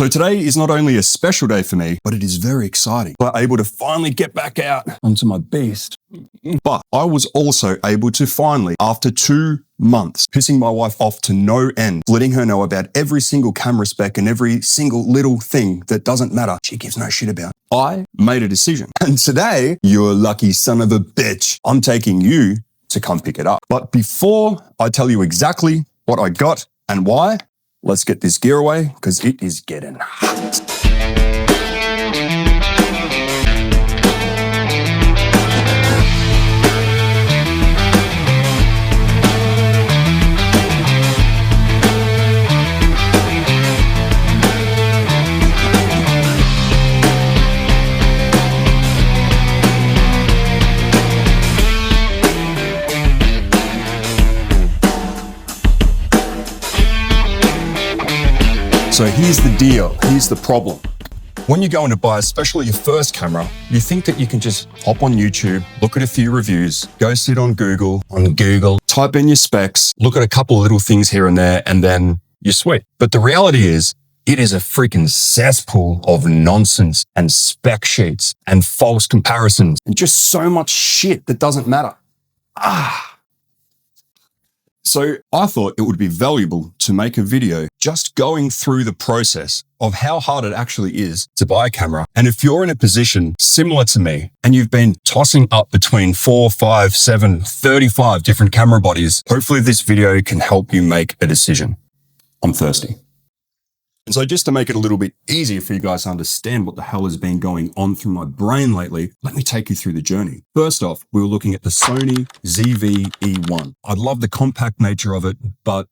So today is not only a special day for me, but it is very exciting. I'm able to finally get back out onto my beast. But I was also able to finally, after 2 months, pissing my wife off to no end, letting her know about every single camera spec and every single little thing that doesn't matter, she gives no shit about. I made a decision. And today, you lucky son of a bitch, I'm taking you to come pick it up. But before I tell you exactly what I got and why, let's get this gear away because it is getting hot. So here's the deal, here's the problem. When you're going to buy, especially your first camera, you think that you can just hop on YouTube, look at a few reviews, go sit on Google, type in your specs, look at a couple of little things here and there, and then you're sweet. But the reality is, it is a freaking cesspool of nonsense and spec sheets and false comparisons and just so much shit that doesn't matter. So I thought it would be valuable to make a video just going through the process of how hard it actually is to buy a camera. And if you're in a position similar to me and you've been tossing up between 4, 5, 7, 35 different camera bodies, hopefully this video can help you make a decision. I'm thirsty. And so just to make it a little bit easier for you guys to understand what the hell has been going on through my brain lately, let me take you through the journey. First off, we were looking at the Sony ZV-E1. I love the compact nature of it, but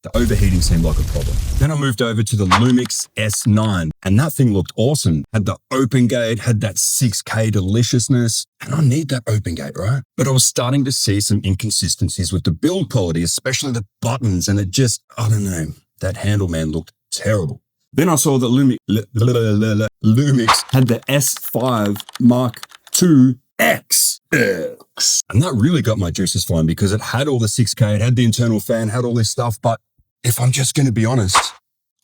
the overheating seemed like a problem. Then I moved over to the Lumix S9, and that thing looked awesome. Had the open gate, had that 6K deliciousness, and I need that open gate, right? But I was starting to see some inconsistencies with the build quality, especially the buttons, and it just, I don't know, that handle, man, looked terrible. Then I saw that Lumix had the S5 Mark II X. And that really got my juices flowing because it had all the 6K, it had the internal fan, had all this stuff. But if I'm just going to be honest,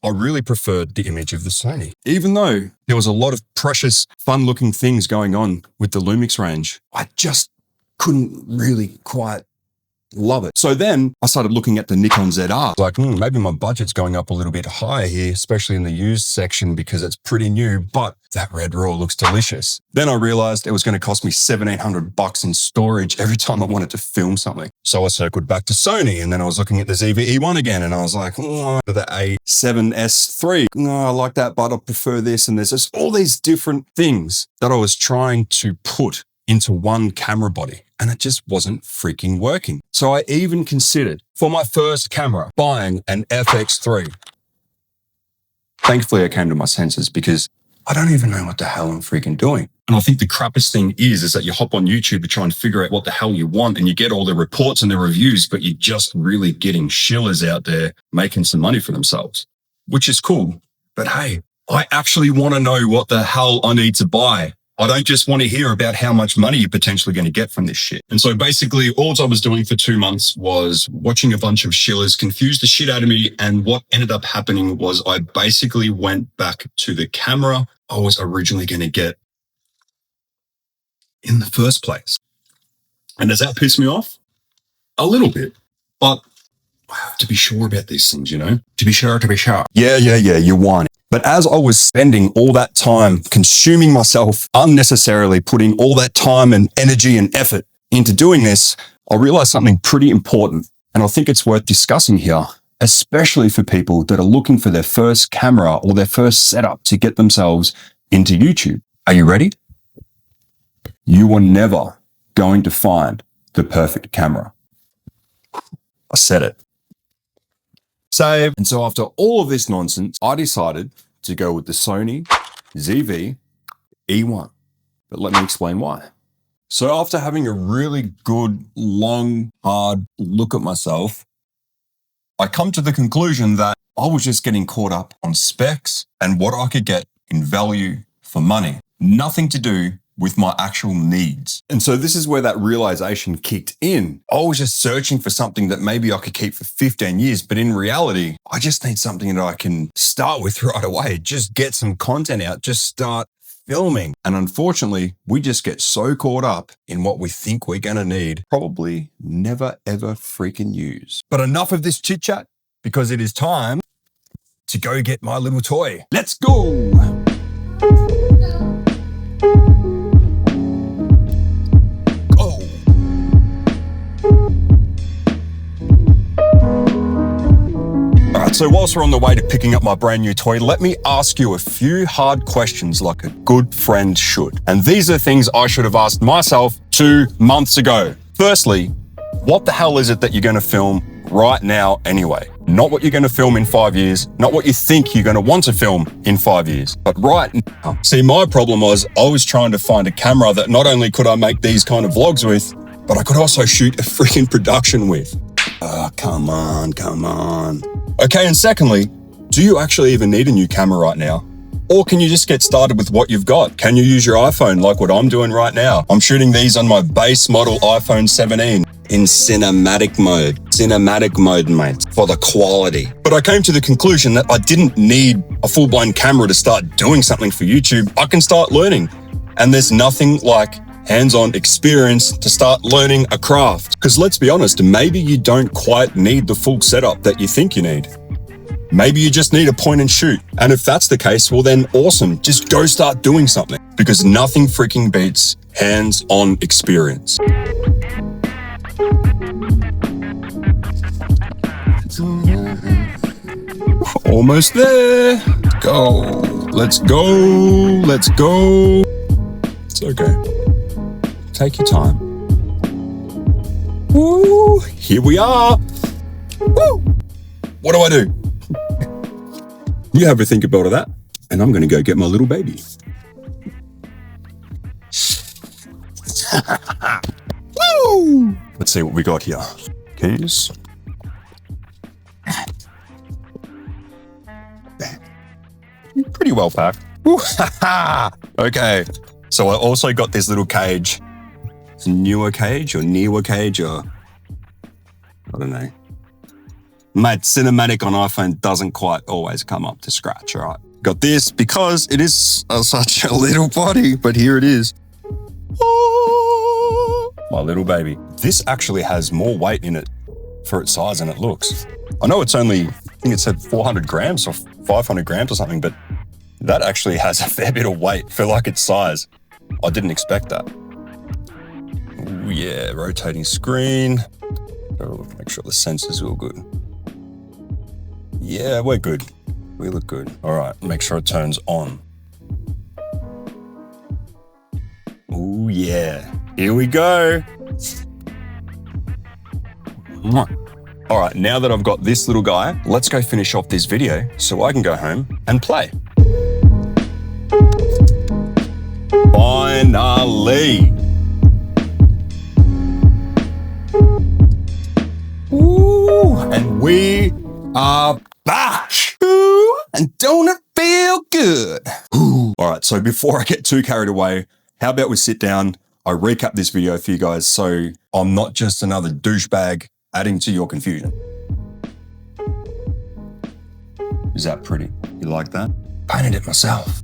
I really preferred the image of the Sony. Even though there was a lot of precious, fun-looking things going on with the Lumix range, I just couldn't really quite love it. So then I started looking at the Nikon ZR. Like, maybe my budget's going up a little bit higher here, especially in the used section because it's pretty new, but that red raw looks delicious. Then I realized it was going to cost me $1,700 in storage every time I wanted to film something. So I circled back to Sony and then I was looking at the ZV-E1 again and I was like, the A7S III. I like that, but I prefer this. And there's just all these different things that I was trying to put into one camera body. And it just wasn't freaking working. So I even considered, for my first camera, buying an FX3. Thankfully, I came to my senses because I don't even know what the hell I'm freaking doing. And I think the crappiest thing is that you hop on YouTube to try and figure out what the hell you want and you get all the reports and the reviews, but you're just really getting shillers out there making some money for themselves, which is cool. But hey, I actually want to know what the hell I need to buy. I don't just want to hear about how much money you're potentially going to get from this shit. And so basically all I was doing for 2 months was watching a bunch of shillers confuse the shit out of me. And what ended up happening was I basically went back to the camera I was originally going to get in the first place. And does that piss me off? A little bit, but I have to be sure about these things, you know? To be sure. Yeah, you're whining. But as I was spending all that time consuming myself unnecessarily, putting all that time and energy and effort into doing this, I realized something pretty important. And I think it's worth discussing here, especially for people that are looking for their first camera or their first setup to get themselves into YouTube. Are you ready? You are never going to find the perfect camera. I said it. And so after all of this nonsense, I decided to go with the Sony ZV-E1. But let me explain why. So after having a really good, long, hard look at myself, I come to the conclusion that I was just getting caught up on specs and what I could get in value for money. Nothing to do with my actual needs. And so this is where that realization kicked in. I was just searching for something that maybe I could keep for 15 years, but in reality, I just need something that I can start with right away. Just get some content out, just start filming. And unfortunately, we just get so caught up in what we think we're going to need, probably never ever freaking use. But enough of this chit chat, because it is time to go get my little toy. Let's go. So whilst we're on the way to picking up my brand new toy, let me ask you a few hard questions like a good friend should. And these are things I should have asked myself 2 months ago. Firstly, what the hell is it that you're going to film right now anyway? Not what you're going to film in 5 years, not what you think you're going to want to film in 5 years, but right now. See, my problem was I was trying to find a camera that not only could I make these kind of vlogs with, but I could also shoot a freaking production with. Come on. Okay, and secondly, do you actually even need a new camera right now? Or can you just get started with what you've got? Can you use your iPhone like what I'm doing right now? I'm shooting these on my base model iPhone 17 in cinematic mode. Cinematic mode, mate, for the quality. But I came to the conclusion that I didn't need a full-blown camera to start doing something for YouTube. I can start learning. And there's nothing like hands-on experience to start learning a craft. Because let's be honest, maybe you don't quite need the full setup that you think you need. Maybe you just need a point and shoot. And if that's the case, well then awesome, just go start doing something. Because nothing freaking beats hands-on experience. Almost there. Go. Let's go. It's okay. Take your time. Woo! Here we are. Woo! What do I do? You have a think about all that, and I'm going to go get my little baby. Woo! Let's see what we got here. Keys. Pretty well packed. Okay. So I also got this little cage. It's a newer cage or I don't know. Mate, cinematic on iPhone doesn't quite always come up to scratch, all right? Got this because it is such a little body, but here it is. Oh, my little baby. This actually has more weight in it for its size than it looks. I know it's only, I think it said 400 grams or 500 grams or something, but that actually has a fair bit of weight for like its size. I didn't expect that. Ooh, yeah, rotating screen. Make sure the sensors are all good. Yeah, we're good. We look good. All right, make sure it turns on. Ooh, yeah. Here we go. All right, now that I've got this little guy, let's go finish off this video so I can go home and play. Finally. Ooh, and we are back. Ooh, and don't it feel good? Ooh. All right, so before I get too carried away, how about we sit down, I recap this video for you guys so I'm not just another douchebag adding to your confusion. Is that pretty? You like that? Painted it myself.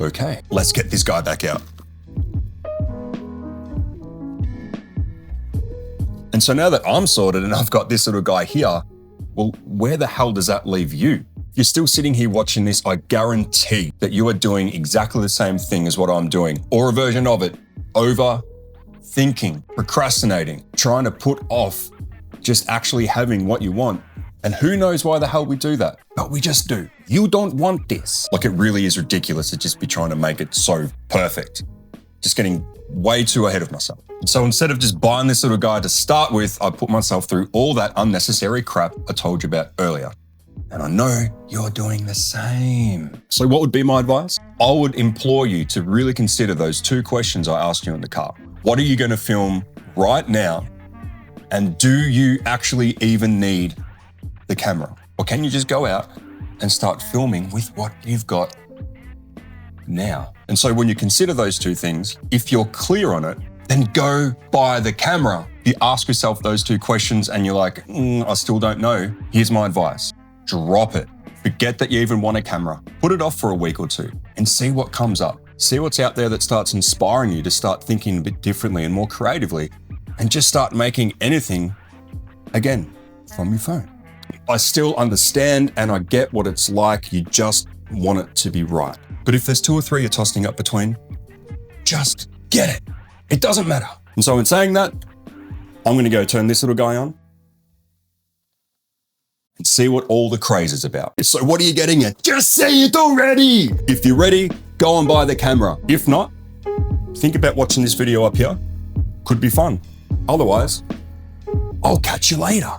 Okay, let's get this guy back out. And so now that I'm sorted and I've got this little guy here, well, where the hell does that leave you? If you're still sitting here watching this, I guarantee that you are doing exactly the same thing as what I'm doing, or a version of it. Overthinking, procrastinating, trying to put off just actually having what you want. And who knows why the hell we do that? But we just do. You don't want this. Like, it really is ridiculous to just be trying to make it so perfect. Just getting way too ahead of myself. So instead of just buying this little guy to start with, I put myself through all that unnecessary crap I told you about earlier. And I know you're doing the same. So what would be my advice? I would implore you to really consider those 2 questions I asked you in the car. What are you going to film right now? And do you actually even need the camera? Or can you just go out and start filming with what you've got now. And so when you consider those two things, if you're clear on it, then go buy the camera. You ask yourself those two questions and you're like, I still don't know. Here's my advice. Drop it. Forget that you even want a camera. Put it off for a week or two and see what comes up. See what's out there that starts inspiring you to start thinking a bit differently and more creatively, and just start making anything, again, from your phone. I still understand and I get what it's like. You just want it to be right. But if there's two or three you're tossing up between, just get it. It doesn't matter. And so in saying that, I'm going to go turn this little guy on and see what all the craze is about. So what are you getting at? Just say it already. If you're ready, go and buy the camera. If not, think about watching this video up here. Could be fun. Otherwise, I'll catch you later.